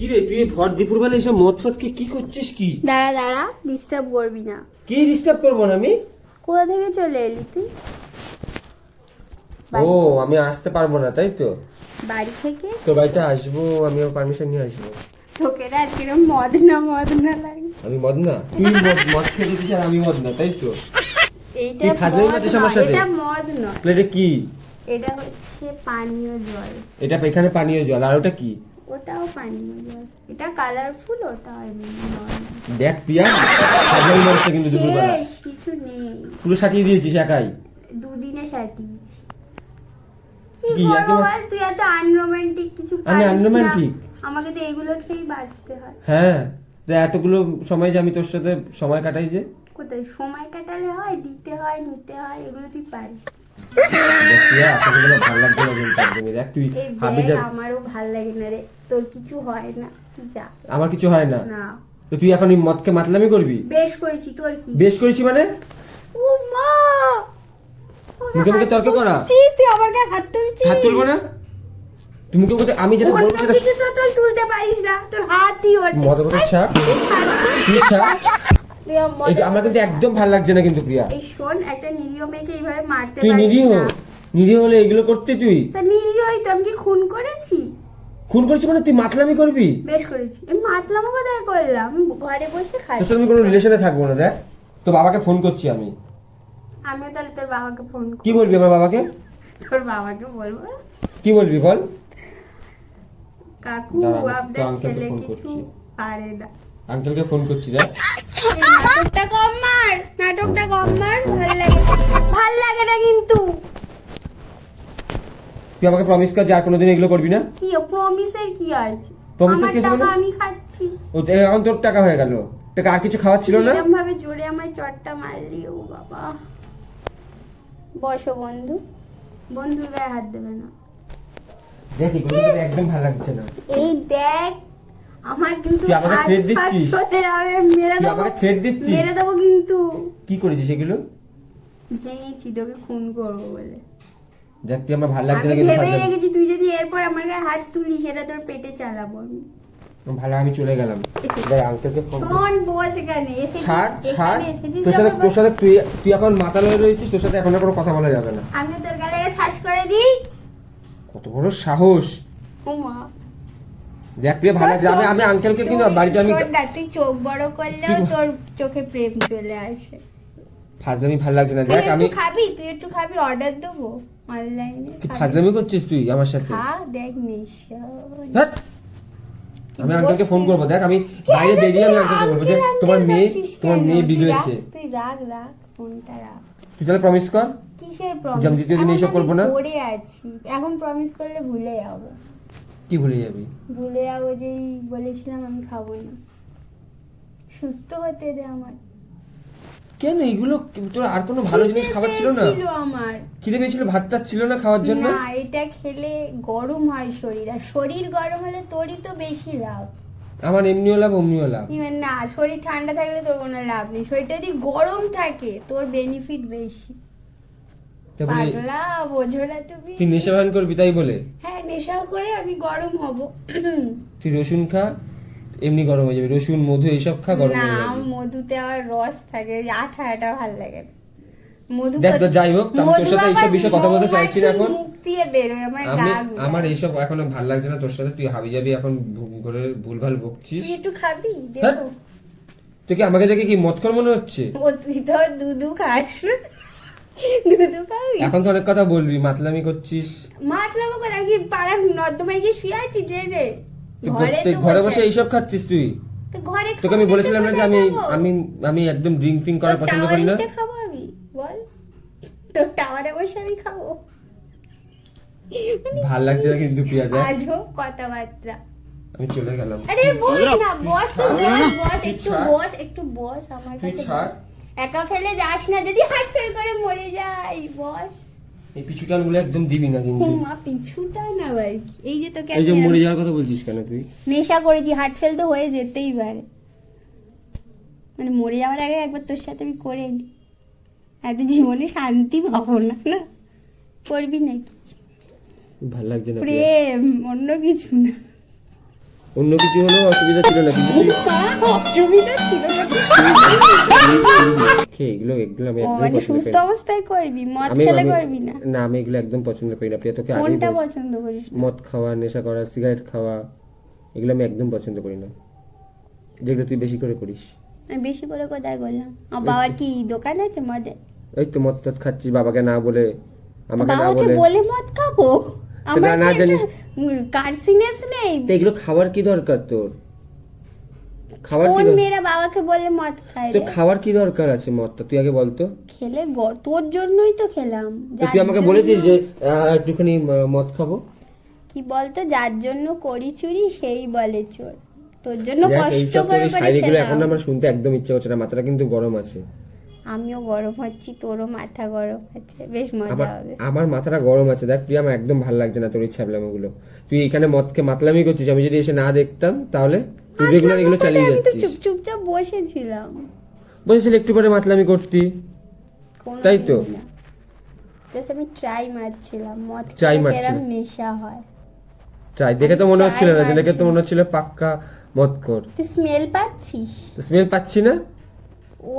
কি রে তুই ভর দুপুর বেলা এসব মদ ফদকে কি করছিস কি? দাঁড়া দাঁড়া, ডিস্টার্ব করবি না। কি ডিস্টার্ব করবো না আমি? কোথা থেকে চলে এলি তুই? ও আমি আসতে পারবো না তাই তো? বাড়ি থেকে? তোর বাড়িতে আসবো, আমিও পারমিশন নিয়ে আসবো। তোকে না কিরম মদ না লাগছে। আমি মদ না? তুই মদ খেয়ে দিচ্ছিস আর আমি মদ না তাই তো? এইটা তুই ফাজলামি মদ করছিস আমার নয়, সাথে? এটা মদ নয়, এটা কি? এটা হচ্ছে পানীয় জল। এটা এখানে পানীয় জল, আর ওটা কি? ওটাও পানীয় জল, এটা কালারফুল, ওটা এমনি নর্মাল। দেখ প্রিয়া, ফাজলামি মানুষটা কিন্তু দুপুর বেলা শেষ, কিছু নেই। পুরো সাটিয়ে দিয়েছিস একাই। দুদিনে সাটিয়েছি। কি করবো একেবারে- বল, তুই এত আনরোমান্টিক কিছু আমি পারিস না। unromantic? আমাকে তো এগুলো খেয়েই বাঁচতে হয়। হ্যাঁ, যে এতগুলো সময় যে আমি তোর সাথে সময় কাটাই যে। কোথায় সময় কাটালে হয়, দিতে হয়, নিতে হয়, এগুলো তুই পারিস। দেখ প্রিয়া, এতগুলো ভালো লাগছে না কিন্তু একদমই। দেখ তুই এই ভাবি দেখ, যে আমারও ভাল লাগে না রে, তোর কিছু হয় না, তুই যা। আমার কিছু হয় না, না, তো তুই এখন এই মদকে মাতলামি করবি? বেশ করেছি, তোর কি? বেশ করেছি মানে? ও মা, মুখে মুখে তর্ক করা? তুই আমার গায়ে হাত তুলছিস? হাত তুলবো না? তুই মুখে মুখে আমি যেটা বলবো সেটা কিছু তো তোর তুলতে পারিস না, তোর হাতই ওঠে। মদের কথা ছাড়, তুই ছাড়। তুই আমার এটা আমার কিন্তু একদম ভালো লাগছে না কিন্তু প্রিয়া। এই শোন, একটা নিরীহ মেয়েকে এইভাবে মারতে তুই পারিস নিরীহ? না। নিরীহ হলে এগুলো করতে তুই? তা নিরীহই তো, আমি কি খুন করেছি? খুন করছিস মানে তুই মাতলামি করবি? বেশ করেছি, আমি মাতলামো কোথায় করলাম, আমি ঘরে বসে খাই। তোর সাথে আমি কোনো রিলেশনে থাকবো না। দেখ তো বাবাকে ফোন করছি আমি। আমিও তাহলে তোর বাবাকে ফোন কি বলবি আমার বাবাকে? তোর বাবাকে বলবো, কি বলবি বল? কাকু দাঁড়া, আমি আপনার তো আঙ্কেলকে ছেলে ফোন কিছু করছি। পারে না। আঙ্কেলকে ফোন করছি। দেখ এই নাটকটা কম মার, নাটকটা কম মার, ভাল লাগে না কিন্তু। তুই আমাকে প্রমিস কর যে আর কোনোদিন এগুলো করবি না। কি প্রমিসের কি আছে? Promise এর আমার কি আছে টাকা মানে? আমি খাচ্ছি। ও তো এখন তোর টাকা হয়ে গেল, টাকা আর কিছু খাওয়ার ছিল না? এরকম ভাবে জোরে আমায় চটটা মারলি, ও বাবা। বসো বন্ধু, বন্ধুর গায়ে হাত দেবে না। দেখ এগুলো তোর একদম ভালো লাগছে না। এই দেখ, আমার কিন্তু তুই আমাকে হাত threat পা দিচ্ছিস? চলে যাবে, মেরে তুই দেবো, আমাকে থ্রেট দিচ্ছিস? মেরে দেবো কিন্তু। কি করেছিস এগুলো? ভেঙেছি তোকে খুন করবো বলে। দেখ তুই আমার ভালো লাগছে আমি না কিন্তু ভেবে ফাজলামি। রেখেছি, তুই যদি এরপর আমার গায়ে হাত তুলিস, সেটা তোর পেটে চালাবো আমি। ভালো, আমি চলে গেলাম। দেখ আঙ্কেলকে ফোন কর। শোন, বস এখানে এসে ছাড় ছাড়, এসেছিস তোর সাথে তুই এখন মাতাল হয়ে রয়েছিস, তোর সাথে এখন আর কোনো কথা বলা যাবে না। আমি তোর গালে একটা ঠাস করে দিই। কত বড় সাহস! উমা, দেখ প্রিয়া ভালো লাগছে। আমি আঙ্কেলকে কিন্তু বাড়িতে আমি শোন না, তুই চোখ বড় করলেও কি- তোর চোখে প্রেম চলে আসে। ফাজলামি ভালো লাগছে না। তুই দেখ আমি তুই একটু খাবি, অর্ডার দেবো অনলাইনে। তুই ফাজলামি করছিস তুই আমার সাথে। খা, দেখ নেশা। ধ্যাৎ, আমি আঙ্কেলকে ফোন করবো। দেখ আমি বাইরে বেরিয়ে আমি আঙ্কেলকে বলবো যে তোমার মেয়ে বিগড়েছে। তুই রাখ ফোনটা রাখ। তুই তাহলে প্রমিস কর কিসের যে আমি প্রমিস? দ্বিতীয় দিন এইসব করবো না। পড়ে আছি, এখন প্রমিস করলে ভুলে যাবো। কি ভুলে যাবি? ভুলে যাবো যে বলেছিলাম আমি খাবো না। সুস্থ হতে দে আমার। কেন এগুলো? তোর আর কোনো ভালো জিনিস খাবার ছিল না? ছিল আমার। খিদে পেয়েছিল, ভাত টাত ছিল না খাওয়ার জন্য? না, এটা খেলে গরম হয় শরীর, আর শরীর গরম হলে তোরই তো বেশি লাভ। আমার এমনিও লাভ অমনিও লাভ। না, শরীর ঠান্ডা থাকলে তোর কোনো লাভ নেই, শরীরটা যদি গরম থাকে তোর বেনিফিট বেশি। তা বলি পাগলা বোঝো না তুমি? তুই নেশা ভান করবি তাই বলে? হ্যাঁ, নেশা করে আমি গরম হব। তুই রসুন খা, এমনি গরম হয়ে যাবে। রসুন মধু এইসব খা, গরম না, হয়ে যাবে। মধুতে আবার রস থাকে, ওই আঠা আঠা ভালো লাগে না। মধু দেখ তো যাই হোক, আমি তোর সাথে এইসব বিষয়ে কথা বলতে চাইছি না এখন। মুখ দিয়ে বেরোয় আমার গা গুলো। আমার এইসব এখন ভালো লাগছে না তোর সাথে। তুই হাবি যাবি এখন করে ভুলভাল বকছিস। তুই একটু খাবি ধ্যাৎ, দেখো। তুই কি আমাকে দেখে কি মদখোর মনে হচ্ছে? ও তুই তো দুধু খাস, দুধু খাবি? এখন তো অনেক কথা বলবি, মাতলামি করছিস। মাতলামো কথা, আমি কি পাড়ার নর্দমায় গিয়ে শুয়ে আছি ট্রেনে? তুই ঘরে বসে এইসব খাচ্ছিস তুই? তো ঘরে তোকে আমি বলেছিলাম না যে আমি একদম ড্রিঙ্ক ফিং করা পছন্দ করি না? খাবো আমি, বল? তোর টাওয়ারে বসে আমি খাবো? ভাল লাগছে না কিন্তু প্রিয়া। দেখ আজও কথাবার্তা। আমি চলে গেলাম। আরে বস না, বস তো, বস তুই একটু, ছাড়। একটু বস আমার তুই কাছে। ছাড়। একা ফেলে যাস না, যদি হার্ট ফেল করে মরে যাই, বস। এই পিছু টানগুলো একদম দিবি না কিন্তু। মা পিছুটা না ভাই, এই যে তোকে এই যে আমি মরে যাওয়ার কথা বলছিস কেন তুই? নেশা করেছি, হার্ট ফেল তো হয়ে যেতেই পারে, মানে মরে যাওয়ার আগে একবার তোর সাথে আমি করে নি, এত জীবনে শান্তি পাবো না। না করবি নাকি? ভাল লাগছে না প্রিয়া। প্রেম, অন্য কিছু না। অন্য কিছু হলেও অসুবিধা ছিল না, কিন্তু তুই অসুবিধা ছিল না তো। এগুলো এগুলো আমি ও, একদম মানে পছন্দ করি সুস্থ না। অবস্থায় করবি, মদ আমি খেলে আমি করবি না? না, আমি এগুলো একদম পছন্দ করি না প্রিয়া, তোকে আগেই কোনটা বলেছি। পছন্দ করিস না? মদ খাওয়া, নেশা করা, সিগারেট খাওয়া, এগুলো আমি একদম পছন্দ করি না, যেগুলো তুই বেশি করে করিস। আমি বেশি করে কোথায় করলাম? আমার বাবার কি দোকান আছে মদের? এই তো মদ টদ খাচ্ছিস বাবাকে না বলে, আমাকে না বাবাকে বলে। বলে মদ খাবো? আমার না জানিস কার্সিনেস নেই? তো এগুলো খাওয়ার কি দরকার তোর? খাওয়ার কি কোন দরকার? মেয়েরা বাবাকে বলে মদ খায় তো রে? খাওয়ার কি দরকার আছে মদটা, তুই আগে বলতো। খেলে তোর জন্যই তো খেলাম। তো তুই যার আমাকে জন্য- বলেছিস যে একটুখানি মদ খাবো। কি বলতো, যার জন্য করি চুরি সেই বলে চোর। তোর জন্য দেখ, কষ্ট এইসব তোর করে এই করে শায়রিগুলো এখন খেলাম। আমার শুনতে একদম ইচ্ছে হচ্ছে না, মাথাটা কিন্তু গরম আছে। আমিও গরম হচ্ছি, তোরও মাথা গরম হচ্ছে, বেশ মজা আমার হবে। আমার মাথাটা গরম আছে, দেখ তুই, আমার একদম ভালো লাগছে না তোর এই ছ্যাবলামোগুলো। তুই এখানে মদকে মাতলামি করছিস, আমি যদি এসে না দেখতাম তাহলে তুই রেগুলার এগুলো চালিয়ে আমি তো যাচ্ছিস। চুপচাপ বসেছিলাম। বলেছিল একটু পরে মাতলামি করতি। কোনো তাই তো। দিন না। Just আমি ট্রাই মারছিলাম, মদ Try খেলে মারছিলি? কেরম নেশা হয়। ট্রাই দেখে তো মনে try হচ্ছিল না, যে দেখে তো মারছি। মনে হচ্ছিল পাক্কা মদখোর। তুই স্মেল পাচ্ছিস? স্মেল পাচ্ছি না।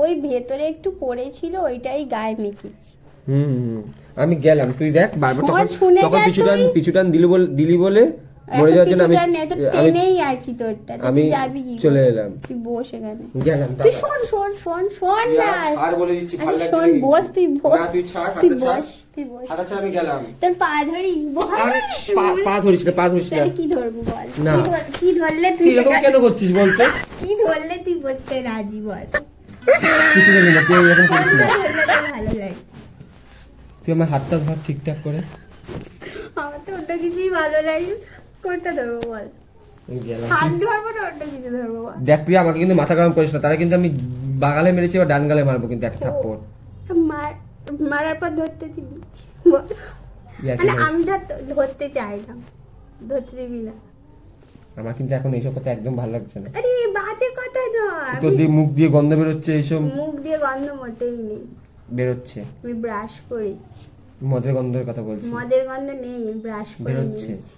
ওই ভেতরে একটু পড়েছিল, ওইটাই গায়ে মেখেছি। আমি গেলাম, তুই দেখ বারবার শোন, তখন শুনে তখন যা পিছুটান তুই। পিছুটান দিলি বলে মরে এখন যাওয়ার জন্য আমি কিছুটা নেই, তো আমি টেনেই আছি তোরটা। তো আমি তুই যাবি কি চলে করে? এলাম। তুই বস এখানে। গেলাম তুই শোন না। ছাড় বলে দিচ্ছি, ভালো আরে লাগছে শোন, না। বস, তুই বস। না তুই ছাড়, তুই হাতটা ছাড়। বস, তুই বস। হাতটা ছাড়, আমি গেলাম। তোর পা ধরি, বস। আরে পা ধরিস না, পা ধরিস না। তাহলে কি ধরবো বল? না। কি ধরলে তুই তুই এরকম কেন করছিস বলতো? কি ধরলে তুই বসতে রাজি বল? কিছু বলি না, তুই এরকম করিস না। কোনটা ধরলে তোর ভালো লাগে? তুই আমার হাতটা ধর ঠিকঠাক করে। আমার তো ওটা কিছুই ভালো লাগে। কোনটা ধরবো বল? আমি গেলাম। হাত ধরবো না, ওটা কিছু ধরবো বল? দেখ প্রিয়া, আমাকে কিন্তু মাথা গরম করিস না, তাহলে কিন্তু আমি বাগালে মেরেছি বা ডান গালে মারবো কিন্তু এক থাপ্পড়। মারার পর ধরতে দিবি বল? ইয়ার্কি মানে মারিস। আমি ধরতে চাইলাম, ধরতে দিবি না? আমার কিন্তু এখন এইসব কথা একদম ভালো লাগছে না। আরে বাজে কথা নয়। তোর দিয়ে মুখ দিয়ে গন্ধ বেরোচ্ছে, এইসব মুখ দিয়ে গন্ধ মোটেই নেই। বেরোচ্ছে। আমি ব্রাশ করেছি। মদের গন্ধের কথা বলছি। মদের গন্ধ নেই, ব্রাশ করে বেরোচ্ছে। নিয়েছি।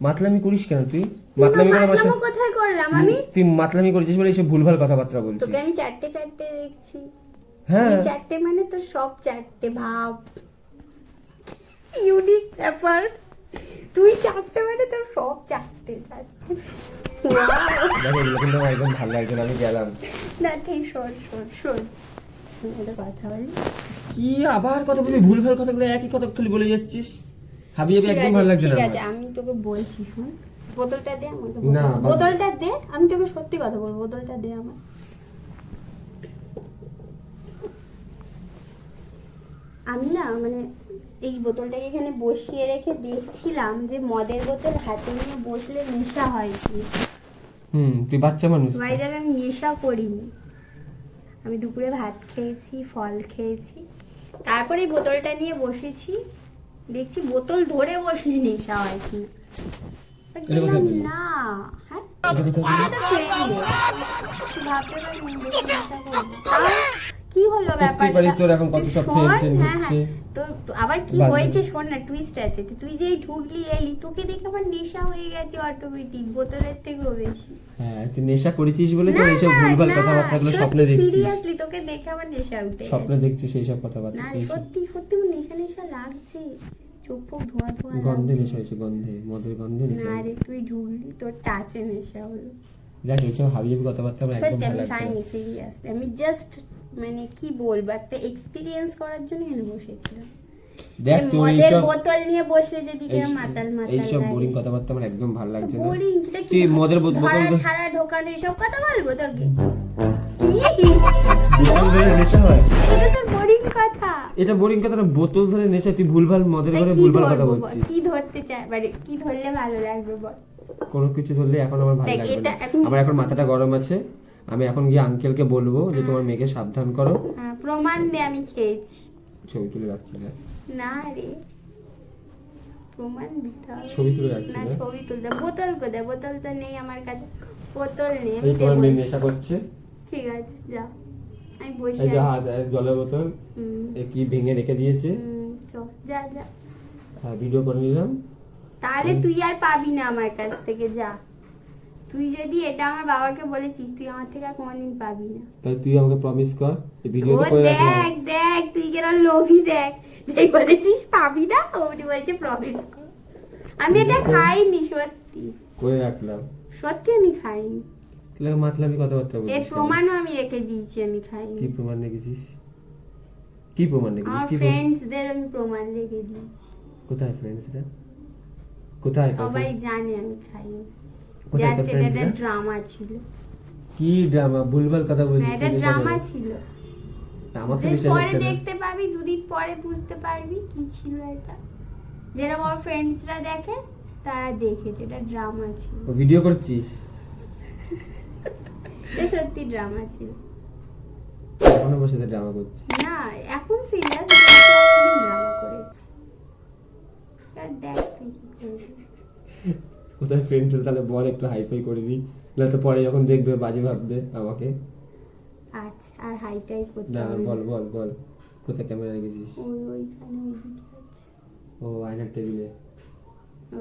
মাতলামি করিস কেন তুই? মাতলামি করে আমার মাতলামো সাথে কোথায় করলাম আমি? তুই মাতলামি করেছিস বলে এইসব ভুলভাল কথাবার্তা বলছিস। তোকে আমি চারটে দেখছি। হ্যাঁ, এই চারটে মানে তো সব চারটে ভাব, ইউনিক ব্যাপার। তুই চারটে মানে তোর সব চারটে। Wow! দেখ এগুলো কিন্তু আমার একদম ভালো লাগছে না, আমি গেলাম। না ঠিক, শোন একটা কথা বলি। কি আবার কথা বলবি? ভুলভাল কথাগুলো একই কথা খালি বলে যাচ্ছিস। হাবি ঠিক একদম আছে, ভালো লাগছে না ঠিক আমার। আছে, আমি তোকে বলছি, শোন। বোতলটা দে আমাকে, না, বোতলটা দে। আমি তোকে সত্যি কথা বলবো, বোতলটা দে আমার। আমি না মানে এই বোতলটাকে এখানে বসিয়ে রেখে দেখছিলাম যে মদের বোতল হাতে নিয়ে বসলে নেশা হয় কি। তুই বাচ্চা মানুষ। ভাই যাবে, আমি নেশা করিনি। আমি দুপুরে ভাত খেয়েছি, ফল খেয়েছি, তারপরে এই বোতলটা নিয়ে বসেছি। দেখছি বোতল ধরে বসলে নেশা হয় কি এটা কোথায় পেলি? না। হ্যাঁ, এটা কোথায় পেলি? একটা friend এর। তুই ভাবতে পারবি না যে নেশা করবো। তাও কি হলো সত্যি ব্যাপারটা? পারিস, তোর এখন কত সব শোন, ফ্রেন্ড হ্যাঁ, হচ্ছে। তো আবার কি বাদ দে। হয়েছে শোন না, টুইস্ট আছে। তুই যেই ঢুকলি এলি, তোকে দেখে আমার নেশা হয়ে গেছে অটোমেটিক, বোতলের থেকেও বেশি। হ্যাঁ, তুই নেশা করেছিস বলে তোর এইসব ভুলভাল কথাবার্তাগুলো স্বপ্নে দেখছিস। সিরিয়াসলি তোকে দেখে আমার নেশা উঠে স্বপ্নে গেছে। দেখছিস এইসব কথাবার্তা। না রে, এইসব সত্যি আমার নেশা লাগছে। চোখ ফোক ধোয়া গন্ধে লাগছে। নেশা হয়েছে, গন্ধে, মদের গন্ধে নেশা না রে, হয়েছে। তুই ঢুকলি, তোর টাচে নেশা হলো। দেখ এইসব হাবি কথাবার্তা আমার একদম সত্যি ভালো আমি লাগছে না। খাইনি, সিরিয়াসলি আমি জাস্ট মানে কি বলবো, একটা এক্সপিরিয়েন্স করার জন্য এখানে বসেছিলাম। দেখ যে তুই মদের এইসব বোতল নিয়ে বসলে যদি কেউ মাতাল এইসব লাগে। বোরিং কথাবার্তা আমার একদম ভালো লাগছে না। বোরিং? তুই মদের বোতল ছাড়া ঢোকানো এসব কথা বলবো তোকে? বোতল ধরে নেশা হয়? এটা তো বোরিং কথা। এটা বোরিং কথা না, বোতল ধরে নেশা। তুই ভুলভাল মদের তাই ঘরে কি ভুলভাল কথা ধরবো বল? বলছিস। কি ধরতে চাই মানে কি ধরলে ভালো লাগবে বল? কোনো কিছু ধরলে এখন আমার ভালো দেখ, লাগবে এটা না। এখন- আমার এখন মাথাটা গরম আছে। আমি এখন গিয়ে আঙ্কেলকে বলবো যে তোমার মেয়েকে সাবধান করো। হ্যাঁ, প্রমাণ দে আমি খেয়েছি। ছবি তুলে রাখছি না। না রে, প্রমাণ দিতে হবে। ছবি তুলে রাখছি না, না। ছবি তুলতে বোতল কোথায়? বোতল তো নেই আমার কাছে, বোতল নেই। এই আমি তোমার দেবো। মেয়ে নেশা করছে। ঠিক আছে, যা, আমি বসে এই যে আছি। হাত জলের বোতল হুম, এ কি ভেঙে রেখে দিয়েছে। যা যা। ভিডিও করে নিলাম। তাহলে তুই আর পাবি না আমার কাছ থেকে, যা। তুই যদি এটা আমার বাবাকে বলেছিস, তুই আমার থেকে আর কোনোদিন পাবি না। তাই তুই আমাকে প্রমিস কর, এই ও ভিডিওতে করে রাখলাম। দেখ দেখ, তুই কেন লোভী, দেখ তুই বলেছিস পাবি না, ওটি বলছে প্রমিস কর। আমি এটা খাইনি, সত্যি করে রাখলাম। সত্যি আমি খাইনি। তাহলে মাতলামি কথাবার্তা এর বলছিস কেন? প্রমাণও আমি রেখে দিয়েছি আমি খাইনি। কি প্রমাণ রেখেছিস? কি প্রমাণ রেখেছিস? আমার কি প্রমাণ? ফ্রেন্ডসদের আমি প্রমাণ রেখে দিয়েছি। কোথায় ফ্রেন্ডসরা? কোথায় সবাই জানে আমি খাইনি। কোথায় তোর জাস্ট এটা ফ্রেন্ডসরা? একটা ড্রামা ছিল। কি ড্রামা, ভুলভাল কথা বলছিস? এটা তুই ড্রামা এসব? ছিল। আমার তো তুই বিশ্বাস পরে হচ্ছে না। দেখতে পাবি, দুদিন পরে বুঝতে পারবি কি ছিল এটা। যেরকম আমার ফ্রেন্ডসরা দেখে, তারা দেখেছে এটা ড্রামা ছিল। ও ভিডিও করছিস? এটা সত্যি ড্রামা ছিল। এখনো বসে ড্রামা করছিস? না, এখন সিরিয়াস ড্রামা করেছি। এবার দেখ তুই কি করবি। কোথায় ফ্রেন্ডস? তাহলে বল, একটু হাইফাই করে দিই, নয়তো পরে যখন দেখবে বাজে ভাববে আমাকে। আচ্ছা, আর হাইটাই করতে না হবে না। বল বল বল, কোথায় ক্যামেরা রেখেছিস? ওইখানে ওইদিকে আছে। ও আয়নার টেবিলে। ও